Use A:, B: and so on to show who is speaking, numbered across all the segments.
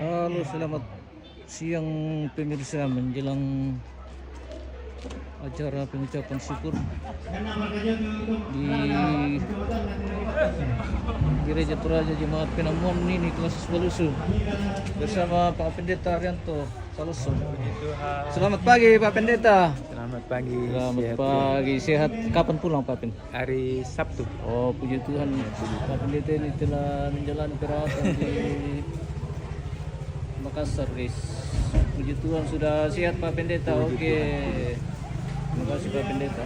A: Halo, selamat siang pemirsa menjelang acara pengucapan syukur di Gereja Toraja Jemaat Penamuan ini kelas Balusu bersama Pak Pendeta Arianto Saloso. Selamat pagi Pak Pendeta.
B: Selamat pagi.
A: Selamat pagi. Sehat. Kapan pulang Pak Pen?
B: Hari Sabtu.
A: Oh, puji Tuhan. Pak Pendeta ini telah menjalani perawatan di Makassar, guys. Puji Tuhan sudah sehat Pak Pendeta. Oke. Terima kasih Pak Pendeta.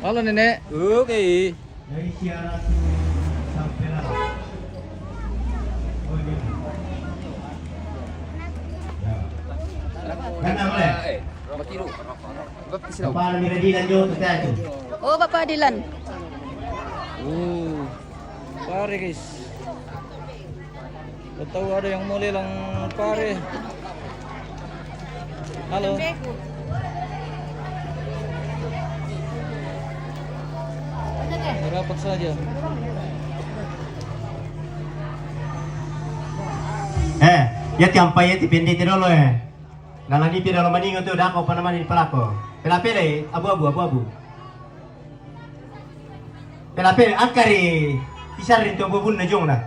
A: Halo Nenek.
B: Oke.
C: Oh, Bapak Dilan.
A: Pare guys. Tahu ada yang mau lelang pare. Halo. Rapat saja.
D: Ya tiampai ya tipindi dulu ya. Dalam di dalam maning itu dah kau pernah mandi pelako. Pelapele abu-abu. Pelapele akari isar itu bubun najong lah.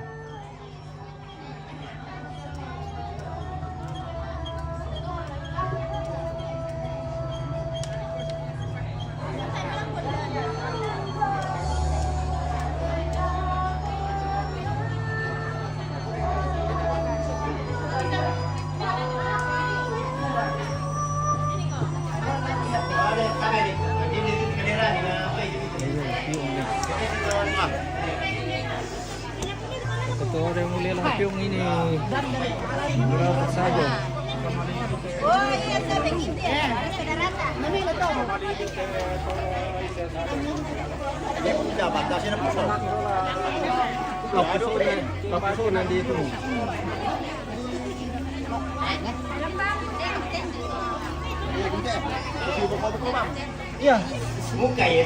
A: Ketua ada yang mau lelang piung ini. Rapat saja.
C: Oh, iya sampai gitu ya. Saudara. Mami lo tahu.
D: Kapuso nandito. Iya, muka ya.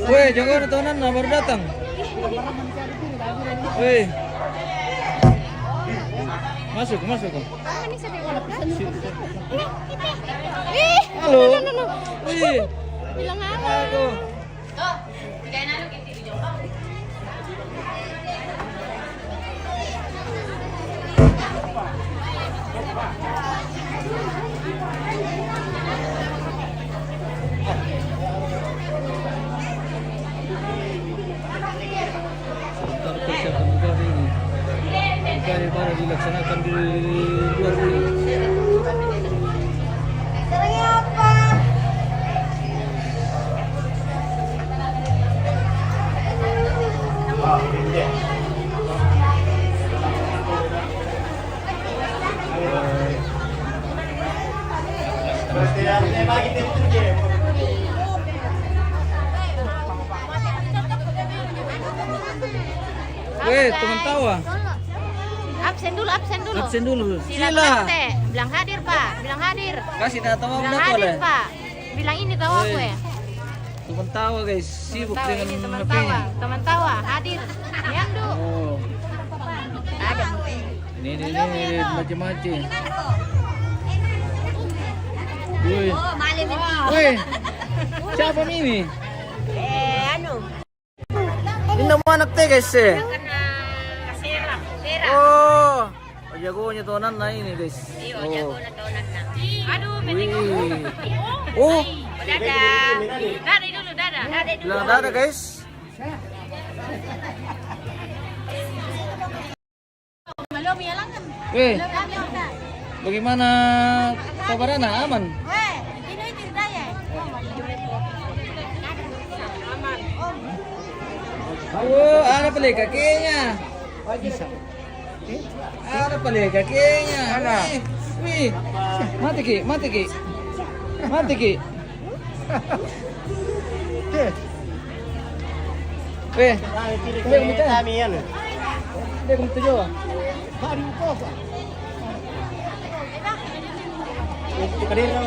A: Weh, jangan nontonan baru datang. Weh. Masuk. Halo. Wih.
C: Bilang halo.
A: Sebentar persiapan ibadah ini. Ibadah dilaksanakan di luar ini.
C: Caranya apa?
A: Weh, teman tawa.
C: Absen dulu.
A: Absen dulu.
C: Sila. Bilang hadir, Pak. Bilang hadir.
A: Kasih data mau
C: Bilang
A: udah
C: hadir,
A: boleh.
C: Pak. Bilang ini tahu aku ya.
A: Teman tawa guys, sibuk
C: Tahu
A: dengan
C: ini teman
A: HP.
C: tawa. Teman tawa hadir. Yandu.
A: Oh,
C: Ada.
A: ini macam-macam. Wih,
C: Malam ini.
A: wih, siapa ini?
C: Anu.
A: Ini nama anak teh guys eh.
C: Kena serap.
A: Oh, jagonya tonan nah ini guys.
C: Iya, jago na tonan na. Aduh,
A: Wih. Oh,
C: dadah. Dadah dulu, dadah.
A: bilang ada guys.
C: Belum ya lang.
A: Wih, bagaimana kabarnya? Aman?
C: Weh, ini daya. Aman.
A: Oh, ada pala kakinya. Ada pala kakinya. Wih, mati ki. Eh,
D: Kami yan.
A: hindi kung ito nyo.
D: Ito kanina.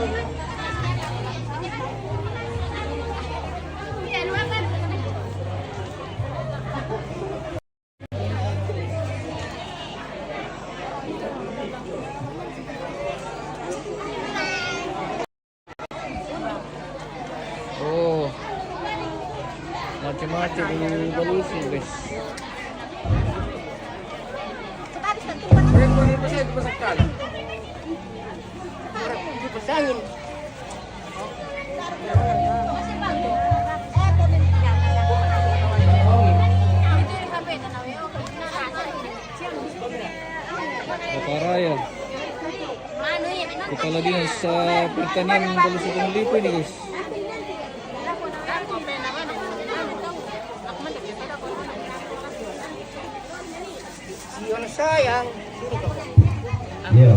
A: Oh. Macam-macam ini balusin, guys. Bakaraya. Kita lagi sa pertanian balusin ng lipo ini, guys.
C: Sayang.
D: Yo.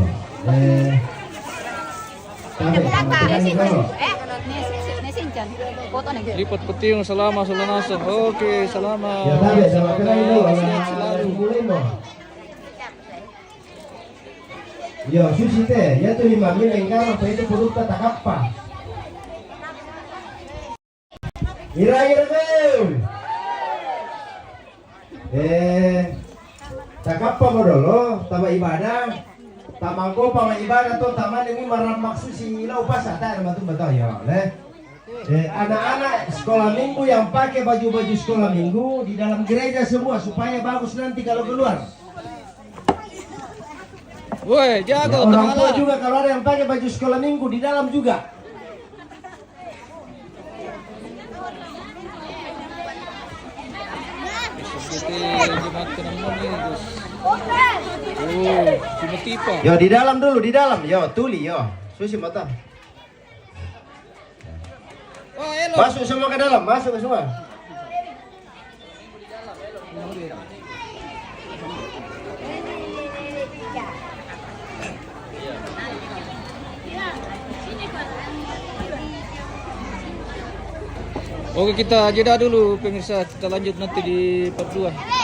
C: Foto nih.
A: Lipat peti yung salama sa lanasan. Oke, salamat.
D: Ya tabi sama kena ini
A: Sehat selalu.
D: mulai mo. Yo, sushi teh, ya tuh 5 mil enggak apa itu produknya tak apa. Ira-ira tak apa mo dolo, tama ibadah. Tamangko pa ibadah to taman ini marah maksud si ilaw pas ada batu batu ya, anak-anak sekolah minggu yang pakai baju-baju sekolah minggu di dalam gereja semua supaya bagus nanti kalau keluar.
A: Woi, jago,
D: Orang tua
A: tenang
D: juga kalau ada yang pakai baju sekolah minggu di dalam juga.
A: Jemaat penampungan ini, guys. Oh, cuma tipa.
D: Yo di dalam dulu di dalam, yo tuli yo, susi mata.
A: Oh, hello.
D: Masuk semua ke dalam, masuk semua.
A: Oke, kita jeda dulu pemirsa, kita lanjut nanti di part 2.